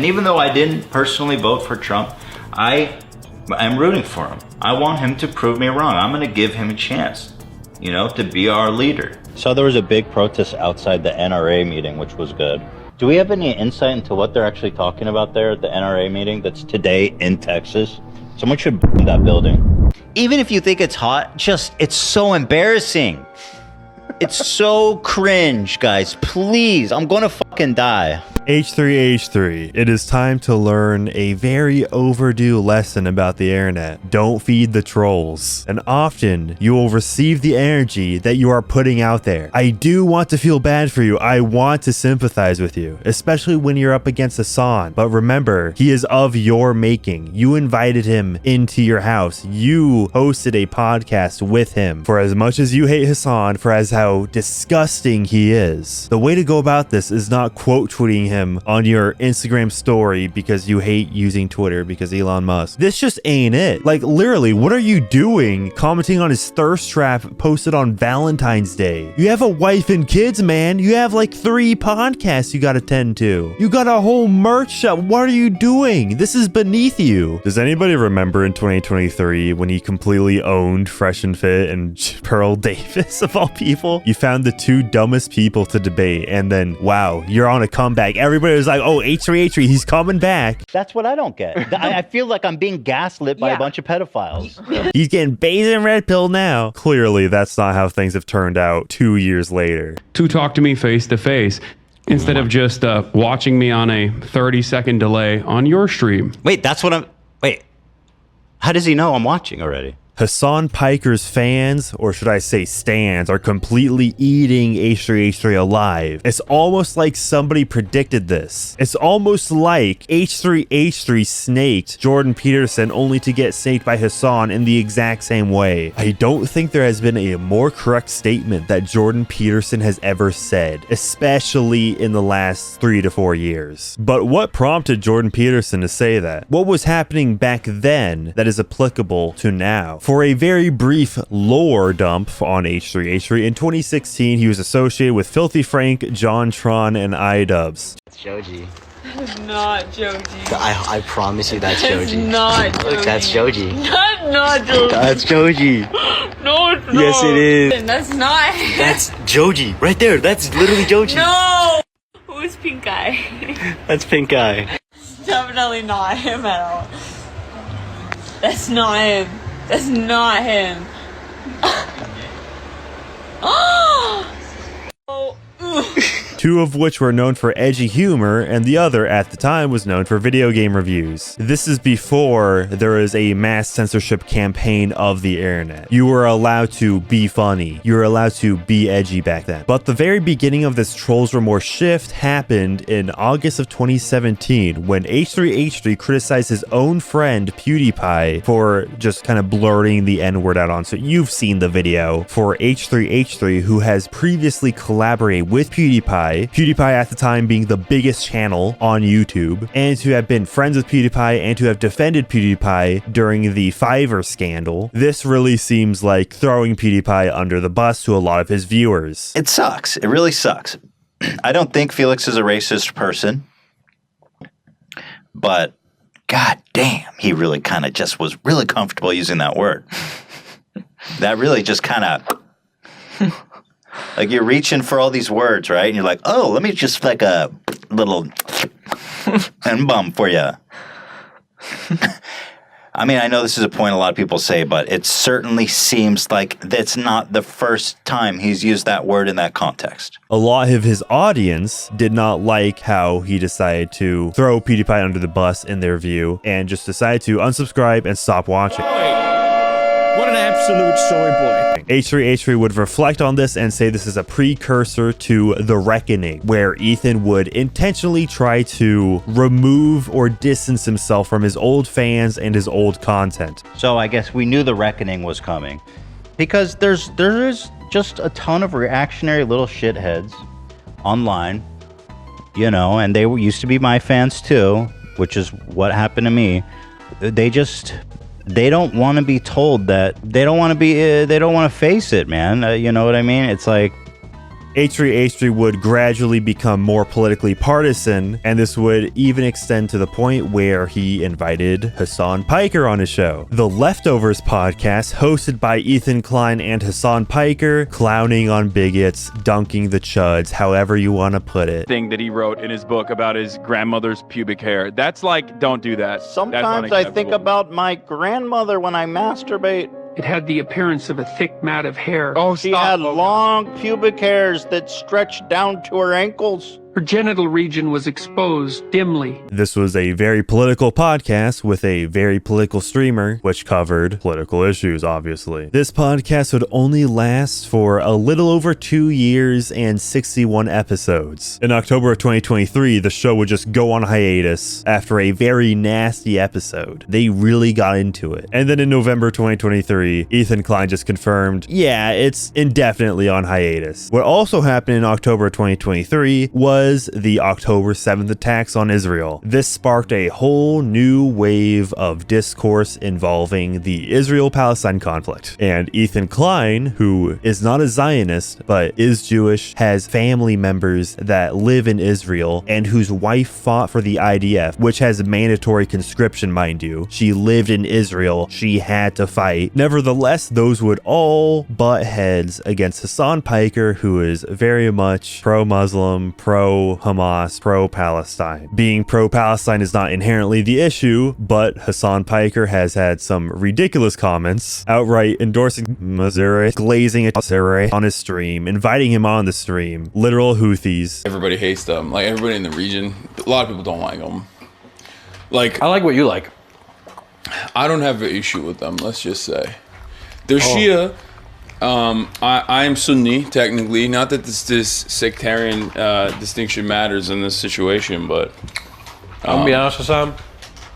And even though I didn't personally vote for Trump, I am rooting for him. I want him to prove me wrong. I'm going to give him a chance, you know, to be our leader. So there was a big protest outside the NRA meeting, which was good. Do we have any insight into what they're actually talking about there at the NRA meeting that's today in Texas? Someone should burn that building. Even if you think it's hot, it's so embarrassing. It's so cringe, guys. Please, I'm gonna fucking die. H3H3, it is time to learn a very overdue lesson about the internet. Don't feed the trolls. And often, you will receive the energy that you are putting out there. I do want to feel bad for you. I want to sympathize with you, especially when you're up against Hasan. But remember, he is of your making. You invited him into your house. You hosted a podcast with him. For as much as you hate Hasan, for as how disgusting he is, the way to go about this is not quote tweeting him on your Instagram story because you hate using Twitter because Elon Musk. This just ain't it. Like, literally, what are you doing commenting on his thirst trap posted on Valentine's Day? You have a wife and kids, man. You have like 3 podcasts you gotta tend to. You got a whole merch shop. What are you doing? This is beneath you. Does anybody remember in 2023 when he completely owned Fresh and Fit and Pearl Davis of all people? You found the 2 dumbest people to debate, and then wow, you're on a comeback. Everybody was like, oh, H3H3, he's coming back. That's what I don't get. I feel like I'm being gaslit by a bunch of pedophiles. He's getting bathed in red pill now. Clearly, that's not how things have turned out 2 years later. To talk to me face to face instead of just watching me on a 30-second delay on your stream. Wait, wait. How does he know I'm watching already? Hasan Piker's fans, or should I say stans, are completely eating H3H3 alive. It's almost like somebody predicted this. It's almost like H3H3 snaked Jordan Peterson only to get snaked by Hasan in the exact same way. I don't think there has been a more correct statement that Jordan Peterson has ever said, especially in the last 3 to 4 years. But what prompted Jordan Peterson to say that? What was happening back then that is applicable to now? For a very brief lore dump on H3H3, in 2016, he was associated with Filthy Frank, JonTron, and Idubbbz. That's Joji. That's not Joji. I promise you that's Joji. That's not Joji. Look, that's Joji. That's not Joji. That's Joji. No, it's not. Yes, it is. That's not him. That's Joji. Right there. That's literally Joji. No! Who's Pink Eye? That's Pink Eye. Definitely not him at all. That's not him. That's not him. Oh. 2 of which were known for edgy humor, and the other at the time was known for video game reviews. This is before there was a mass censorship campaign of the internet. You were allowed to be funny. You were allowed to be edgy back then. But the very beginning of this Trolls Remore shift happened in August of 2017 when H3H3 criticized his own friend PewDiePie for just kind of blurting the N-word out on. So you've seen the video for H3H3, who has previously collaborated with PewDiePie at the time being the biggest channel on YouTube, and to have been friends with PewDiePie and to have defended PewDiePie during the Fiverr scandal. This really seems like throwing PewDiePie under the bus to a lot of his viewers. It sucks. It really sucks. I don't think Felix is a racist person, but god damn, he really kind of just was really comfortable using that word. That really just kind of... Like, you're reaching for all these words, right? And you're like, oh, let me just like a little N-bomb for you. I mean, I know this is a point a lot of people say, but it certainly seems like that's not the first time he's used that word in that context. A lot of his audience did not like how he decided to throw PewDiePie under the bus in their view and just decided to unsubscribe and stop watching. What an absolute soy boy. H3H3 would reflect on this and say this is a precursor to The Reckoning, where Ethan would intentionally try to remove or distance himself from his old fans and his old content. So I guess we knew The Reckoning was coming because there is just a ton of reactionary little shitheads online, you know, and they used to be my fans too, which is what happened to me. They don't want to be told that they don't want to face it, man. You know what I mean? It's like, H3H3 would gradually become more politically partisan, and this would even extend to the point where he invited Hasan Piker on his show. The Leftovers podcast, hosted by Ethan Klein and Hasan Piker, clowning on bigots, dunking the chuds, however you want to put it. Thing that he wrote in his book about his grandmother's pubic hair. That's like, don't do that. Sometimes I think about my grandmother when I masturbate. It had the appearance of a thick mat of hair. Oh, She had long pubic hairs that stretched down to her ankles. Her genital region was exposed dimly. This was a very political podcast with a very political streamer, which covered political issues, obviously. This podcast would only last for a little over 2 years and 61 episodes. In October of 2023, the show would just go on hiatus after a very nasty episode. They really got into it. And then in November 2023, Ethan Klein just confirmed, yeah, it's indefinitely on hiatus. What also happened in October 2023 was the October 7th attacks on Israel. This sparked a whole new wave of discourse involving the Israel-Palestine conflict. And Ethan Klein, who is not a Zionist but is Jewish, has family members that live in Israel, and whose wife fought for the IDF, which has mandatory conscription, mind you. She lived in Israel. She had to fight. Nevertheless, those would all butt heads against Hasan Piker, who is very much pro-Muslim, pro-Hamas, pro-Palestine. Being pro-Palestine is not inherently the issue, but Hasan Piker has had some ridiculous comments, outright endorsing Missouri, glazing at Missouri on his stream, inviting him on the stream, literal Houthis. Everybody hates them. Like, everybody in the region, a lot of people don't like them. Like, I like what you like. I don't have an issue with them, let's just say. They're Shia. I am Sunni, technically. Not that this sectarian distinction matters in this situation, but... I'm gonna be honest with Sam.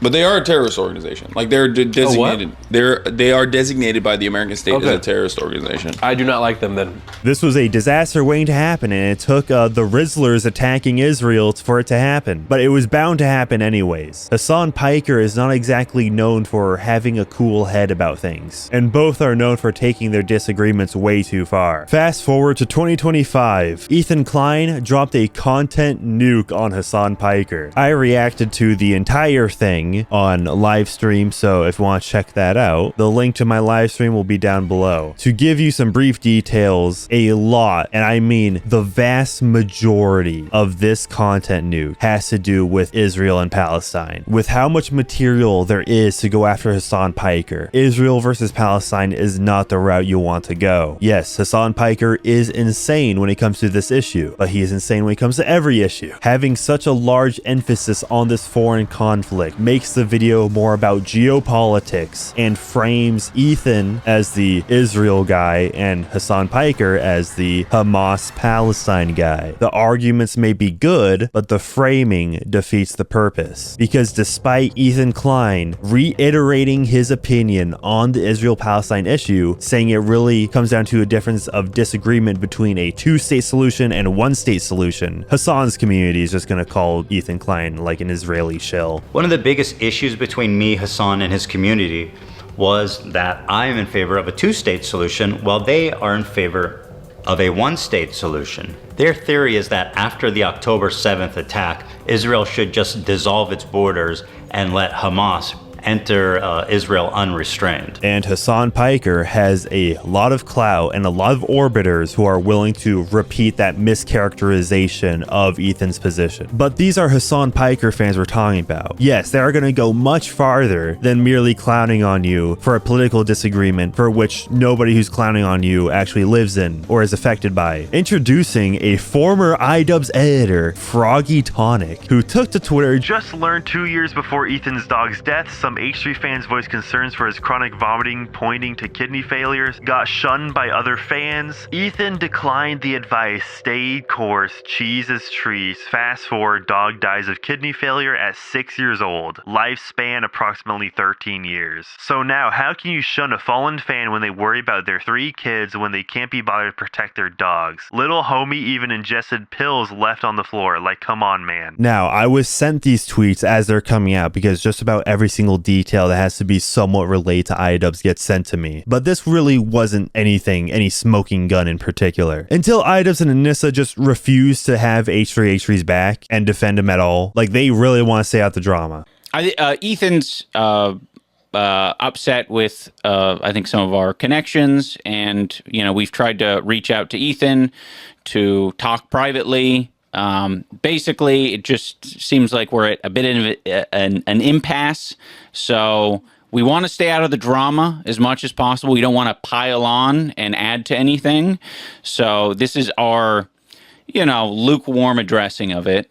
But they are a terrorist organization. Like, they're designated. They are designated by the American state as a terrorist organization. I do not like them then. This was a disaster waiting to happen, and it took the Rizzlers attacking Israel for it to happen. But it was bound to happen anyways. Hasan Piker is not exactly known for having a cool head about things, and both are known for taking their disagreements way too far. Fast forward to 2025. Ethan Klein dropped a content nuke on Hasan Piker. I reacted to the entire thing on live stream, so if you want to check that out, the link to my live stream will be down below. To give you some brief details, a lot, and I mean the vast majority of this content nuke has to do with Israel and Palestine. With how much material there is to go after Hasan Piker, Israel versus Palestine is not the route you want to go. Yes, Hasan Piker is insane when it comes to this issue, but he is insane when it comes to every issue. Having such a large emphasis on this foreign conflict makes the video more about geopolitics and frames Ethan as the Israel guy and Hasan Piker as the Hamas-Palestine guy. The arguments may be good, but the framing defeats the purpose. Because despite Ethan Klein reiterating his opinion on the Israel-Palestine issue, saying it really comes down to a difference of disagreement between a two-state solution and a one-state solution, Hasan's community is just going to call Ethan Klein like an Israeli shill. One of the biggest issues between me, Hasan, and his community was that I am in favor of a two-state solution while they are in favor of a one-state solution. Their theory is that after the October 7th attack, Israel should just dissolve its borders and let Hamas enter Israel unrestrained. And Hasan Piker has a lot of clout and a lot of orbiters who are willing to repeat that mischaracterization of Ethan's position. But these are Hasan Piker fans we're talking about. Yes, they are going to go much farther than merely clowning on you for a political disagreement for which nobody who's clowning on you actually lives in or is affected by. Introducing a former Idubbbz editor, Froggy Tonic, who took to Twitter. Just learned 2 years before Ethan's dog's death, some H3 fans voiced concerns for his chronic vomiting pointing to kidney failures, got shunned by other fans. Ethan declined the advice, stayed course, cheese is trees. Fast forward, dog dies of kidney failure at 6 years old. Lifespan approximately 13 years. So now, how can you shun a fallen fan when they worry about their 3 kids when they can't be bothered to protect their dogs? Little homie even ingested pills left on the floor. Like, come on, man. Now, I was sent these tweets as they're coming out because just about every single detail that has to be somewhat related to Idubbbz gets sent to me. But this really wasn't any smoking gun in particular. Until Idubbbz and Anisa just refused to have H3H3's back and defend him at all. Like, they really want to stay out the drama. Ethan's upset with, I think, some of our connections. And, you know, we've tried to reach out to Ethan to talk privately. Basically, it just seems like we're at a bit of an impasse. So we want to stay out of the drama as much as possible. We don't want to pile on and add to anything. So this is our, you know, lukewarm addressing of it.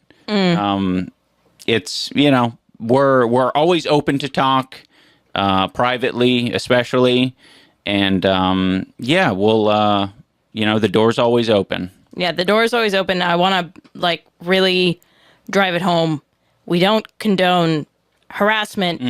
It's, you know, we're always open to talk, privately, especially. And, yeah, we'll, you know, the door's always open. Yeah, the door is always open. I want to, like, really drive it home. We don't condone harassment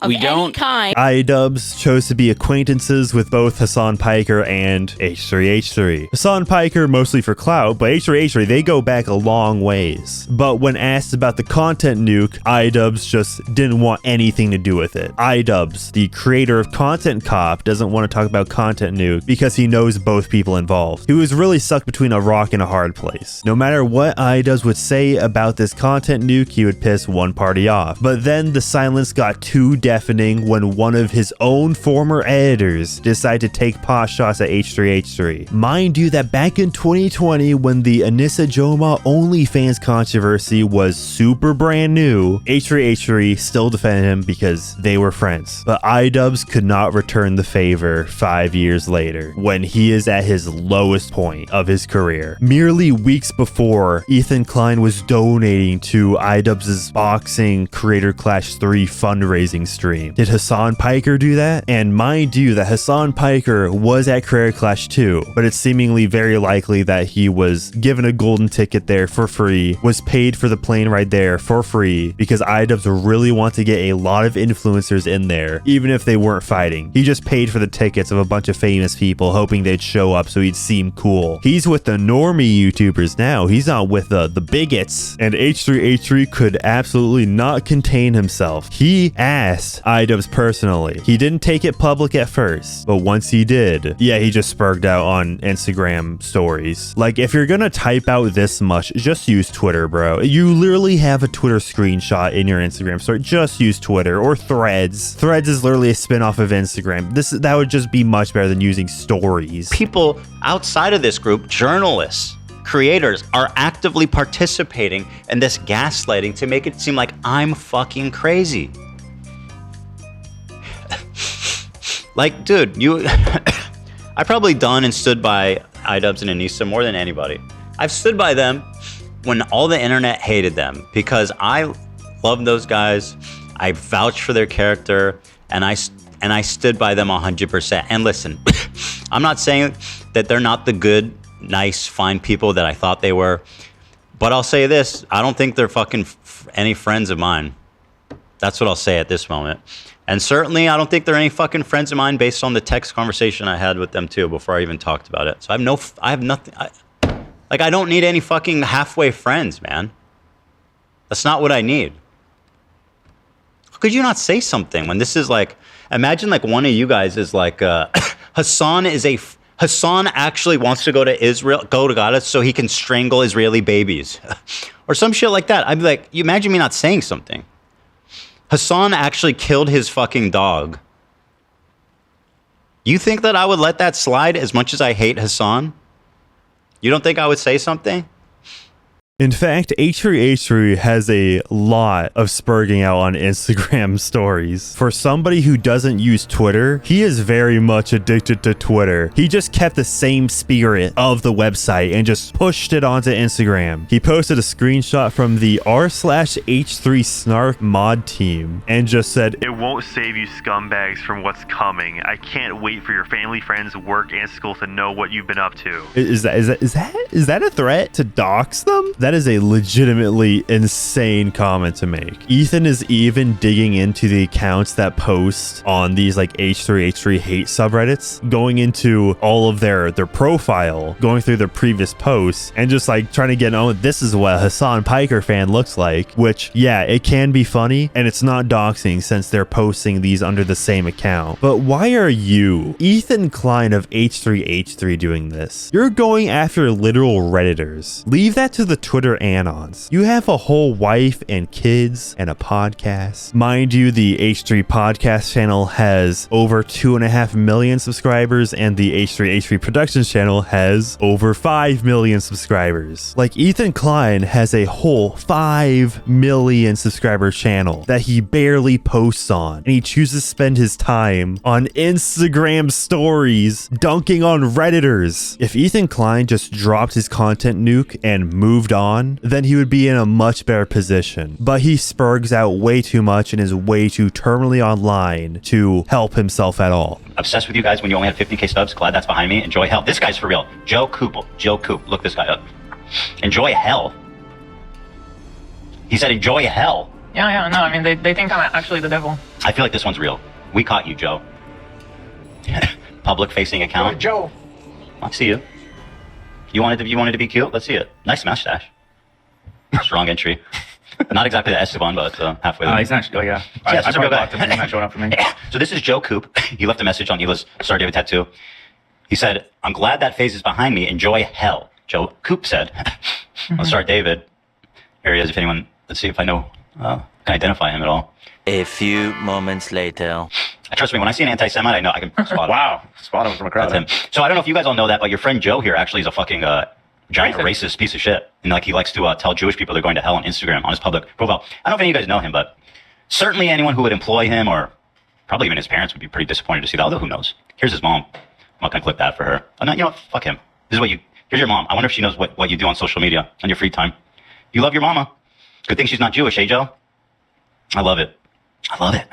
of any kind. Idubbbz chose to be acquaintances with both Hasan Piker and H3H3. Hasan Piker mostly for clout, but H3H3, they go back a long ways. But when asked about the Content Nuke, Idubbbz just didn't want anything to do with it. Idubbbz, the creator of Content Cop, doesn't want to talk about Content Nuke because he knows both people involved. He was really stuck between a rock and a hard place. No matter what Idubbbz would say about this Content Nuke, he would piss one party off. But then the silence got too deafening when one of his own former editors decided to take pot shots at H3H3. Mind you that back in 2020, when the Anisa Joma OnlyFans controversy was super brand new, H3H3 still defended him because they were friends. But Idubbbz could not return the favor 5 years later, when he is at his lowest point of his career. Merely weeks before, Ethan Klein was donating to Idubbbz's Boxing Creator Clash 3 fundraising stream. Did Hasan Piker do that? And mind you that Hasan Piker was at Creator Clash 2, but it's seemingly very likely that he was given a golden ticket there for free, was paid for the plane ride there for free, because Idubbbz really want to get a lot of influencers in there, even if they weren't fighting. He just paid for the tickets of a bunch of famous people, hoping they'd show up so he'd seem cool. He's with the normie YouTubers now. He's not with the bigots. And H3H3 could absolutely not contain himself. He asked Idubbbz personally. He didn't take it public at first, but once he did, yeah, he just spurged out on Instagram stories. Like, if you're gonna type out this much, just use Twitter, bro. You literally have a Twitter screenshot in your Instagram story. Just use Twitter or Threads. Threads is literally a spin-off of Instagram. That would just be much better than using stories. People outside of this group, journalists, creators, are actively participating in this gaslighting to make it seem like I'm fucking crazy. Like, dude, I probably done and stood by Idubbbz and Anisa more than anybody. I've stood by them when all the internet hated them because I love those guys. I vouched for their character, and I stood by them 100%. And listen, I'm not saying that they're not the good, nice, fine people that I thought they were, but I'll say this: I don't think they're fucking any friends of mine. That's what I'll say at this moment. And certainly, I don't think they're any fucking friends of mine based on the text conversation I had with them too before I even talked about it. So I have nothing. I don't need any fucking halfway friends, man. That's not what I need. How could you not say something when this is like? Imagine like one of you guys is like, Hasan actually wants to go to Gaza so he can strangle Israeli babies, or some shit like that. I'd be like, you imagine me not saying something. Hasan actually killed his fucking dog. You think that I would let that slide as much as I hate Hasan? You don't think I would say something? In fact, H3H3 has a lot of spurging out on Instagram stories. For somebody who doesn't use Twitter, he is very much addicted to Twitter. He just kept the same spirit of the website and just pushed it onto Instagram. He posted a screenshot from the r/H3 Snark mod team and just said, "It won't save you scumbags from what's coming. I can't wait for your family, friends, work, and school to know what you've been up to." Is that a threat to dox them? That That is a legitimately insane comment to make. Ethan is even digging into the accounts that post on these like H3H3 hate subreddits, going into all of their profile, going through their previous posts, and just like trying to get, oh, this is what a Hasan Piker fan looks like, which, yeah, it can be funny, and it's not doxing since they're posting these under the same account. But why are you, Ethan Klein of H3H3, doing this? You're going after literal Redditors. Leave that to the Twitter anons. You have a whole wife and kids and a podcast. Mind you, the H3 podcast channel has over 2.5 million subscribers, and the H3H3 Productions channel has over 5 million subscribers. Like, Ethan Klein has a whole 5 million subscriber channel that he barely posts on, and he chooses to spend his time on Instagram stories dunking on Redditors. If Ethan Klein just dropped his content nuke and moved on, then he would be in a much better position. But he spurgs out way too much and is way too terminally online to help himself at all. Obsessed with you guys when you only had 50k subs. Glad that's behind me. Enjoy hell. This guy's for real. Joe Coop. Look this guy up. Enjoy hell. He said enjoy hell. Yeah, no, I mean, they think I'm actually the devil. I feel like this one's real. We caught you, Joe. Public-facing account. Joe. I see you. You wanted to be cute? Let's see it. Nice mustache. Strong entry. Not exactly the Esteban, but halfway there. He's not. Oh, yeah. I I probably blocked him. He's not showing up for me. So this is Joe Coop. He left a message on Eva's Star David Tattoo. He said, I'm glad that phase is behind me. Enjoy hell. Joe Coop said. I'll start David. Here he is. If anyone, let's see if I know, can identify him at all. A few moments later. Trust me, when I see an anti-Semite, I know I can spot him. Wow. Spot him from a crowd. That's him. So I don't know if you guys all know that, but your friend Joe here actually is a fucking giant racist piece of shit. And like he likes to tell Jewish people they're going to hell on Instagram on his public profile. I don't know if any of you guys know him, but certainly anyone who would employ him, or probably even his parents, would be pretty disappointed to see that. Although who knows? Here's his mom. I'm not gonna clip that for her. Oh, no, you know what? Fuck him. This is what you. Here's your mom. I wonder if she knows what you do on social media on your free time. You love your mama. Good thing she's not Jewish, eh, Joe? I love it. I love it.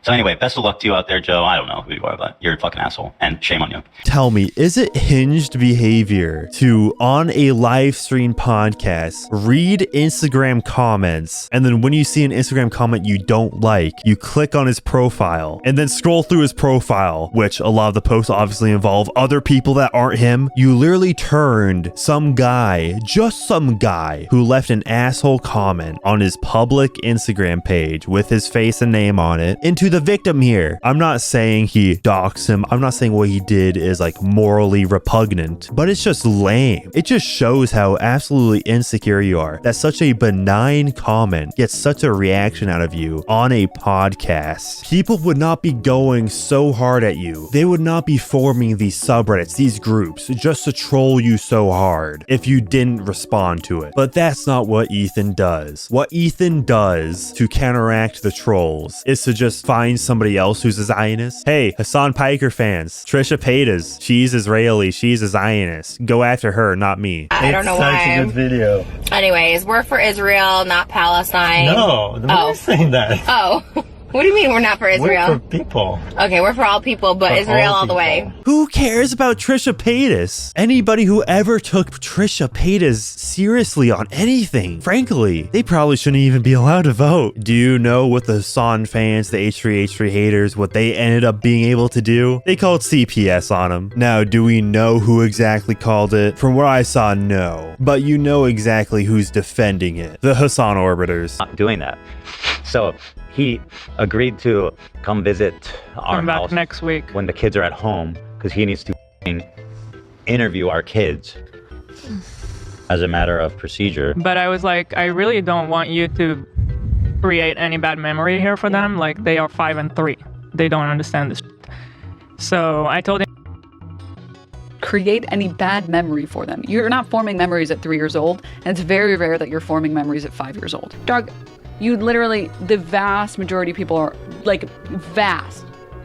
So anyway, best of luck to you out there, Joe. I don't know who you are, but you're a fucking asshole, and shame on you. Tell me, is it hinged behavior to, on a live stream podcast, read Instagram comments, and then when you see an Instagram comment you don't like, you click on his profile, and then scroll through his profile, which a lot of the posts obviously involve other people that aren't him? You literally turned some guy, just some guy, who left an asshole comment on his public Instagram page with his face and name on it, into the victim here. I'm not saying he doxed him. I'm not saying what he did is like morally repugnant, but it's just lame. It just shows how absolutely insecure you are, that such a benign comment gets such a reaction out of you on a podcast. People would not be going so hard at you. They would not be forming these subreddits, these groups, just to troll you so hard if you didn't respond to it. But that's not what Ethan does. What Ethan does to counteract the trolls is to just find somebody else who's a Zionist. Hey, Hasan Piker fans, Trisha Paytas, she's Israeli, she's a Zionist. Go after her, not me. I don't know why. It's such a good video. Anyways, we're for Israel, not Palestine. No, nobody's saying that. Oh. What do you mean we're not for Israel? We're for people. Okay, we're for all people, but Israel all the way. Who cares about Trisha Paytas? Anybody who ever took Trisha Paytas seriously on anything, frankly, they probably shouldn't even be allowed to vote. Do you know what the Hasan fans, the H3H3 haters, what they ended up being able to do? They called CPS on him. Now, do we know who exactly called it? From what I saw, no. But you know exactly who's defending it. The Hasan orbiters. Not doing that. So he agreed to come visit our Come back house next week when the kids are at home, because he needs to interview our kids as a matter of procedure. But I was like, I really don't want you to create any bad memory here for them. Like, they are 5 and 3. They don't understand this. So I told him, create any bad memory for them. You're not forming memories at 3 years old, and it's very rare that you're forming memories at 5 years old. Dog, you literally, the vast majority of people are, like,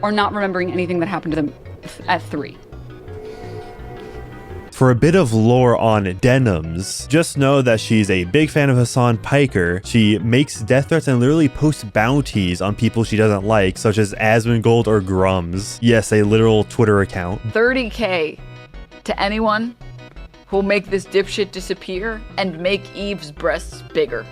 are not remembering anything that happened to them at 3. For a bit of lore on Denims, just know that she's a big fan of Hasan Piker. She makes death threats and literally posts bounties on people she doesn't like, such as Asmongold or Grums. Yes, a literal Twitter account. 30K to anyone who'll make this dipshit disappear and make Eve's breasts bigger.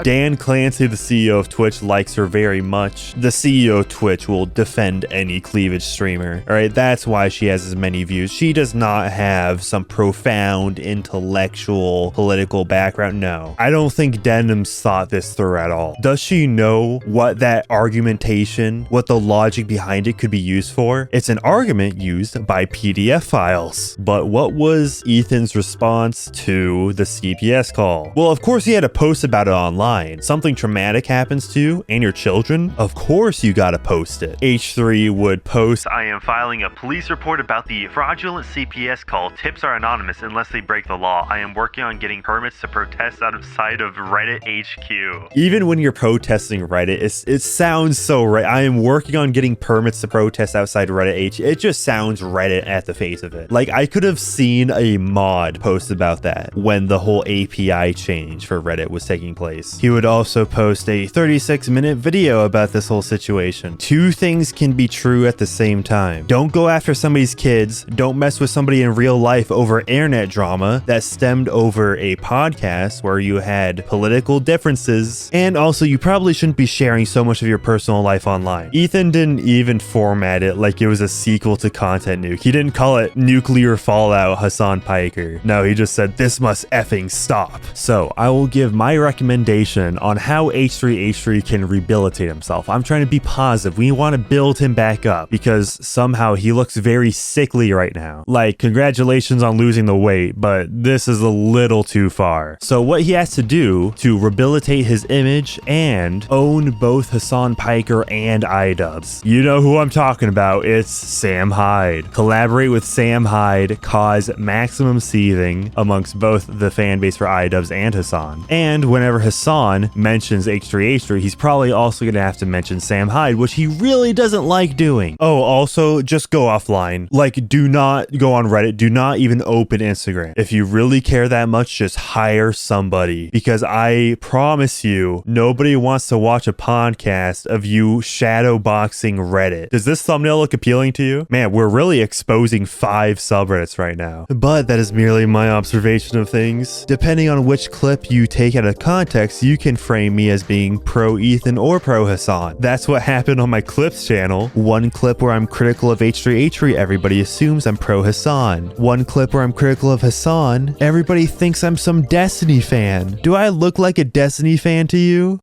Dan Clancy, the CEO of Twitch, likes her very much. The CEO of Twitch will defend any cleavage streamer. All right, that's why she has as many views. She does not have some profound intellectual political background. No, I don't think Denim's thought this through at all. Does she know what that argumentation, what the logic behind it could be used for? It's an argument used by PDF files. But what was Ethan's response to the CPS call? Well, of course he had a post about it online. Something traumatic happens to you and your children, of course you gotta post it. H3 would post, I am filing a police report about the fraudulent CPS call. Tips are anonymous unless they break the law. I am working on getting permits to protest outside of Reddit HQ. Even when you're protesting Reddit, it sounds so right. I am working on getting permits to protest outside Reddit HQ. It just sounds Reddit at the face of it. Like, I could have seen a mod post about that when the whole API change for Reddit was taking place. He would also post a 36-minute video about this whole situation. Two things can be true at the same time. Don't go after somebody's kids. Don't mess with somebody in real life over internet drama that stemmed over a podcast where you had political differences. And also, you probably shouldn't be sharing so much of your personal life online. Ethan didn't even format it like it was a sequel to Content Nuke. He didn't call it Nuclear Fallout Hasan Piker. No, he just said, this must effing stop. So I will give my recommendation on how H3H3 can rehabilitate himself. I'm trying to be positive. We want to build him back up because somehow he looks very sickly right now. Like, congratulations on losing the weight, but this is a little too far. So what he has to do to rehabilitate his image and own both Hasan Piker and Idubbbz. You know who I'm talking about. It's Sam Hyde. Collaborate with Sam Hyde, cause maximum seething amongst both the fan base for Idubbbz and Hasan. And whenever Hasan mentions H3H3, he's probably also going to have to mention Sam Hyde, which he really doesn't like doing. Oh, also, just go offline. Like, do not go on Reddit. Do not even open Instagram. If you really care that much, just hire somebody. Because I promise you, nobody wants to watch a podcast of you shadowboxing Reddit. Does this thumbnail look appealing to you? Man, we're really exposing 5 subreddits right now. But that is merely my observation of things. Depending on which clip you take out of context, you can frame me as being pro Ethan or pro Hasan. That's what happened on my clips channel. One clip where I'm critical of H3H3, everybody assumes I'm pro Hasan. One clip where I'm critical of Hasan, everybody thinks I'm some Destiny fan. Do I look like a Destiny fan to you?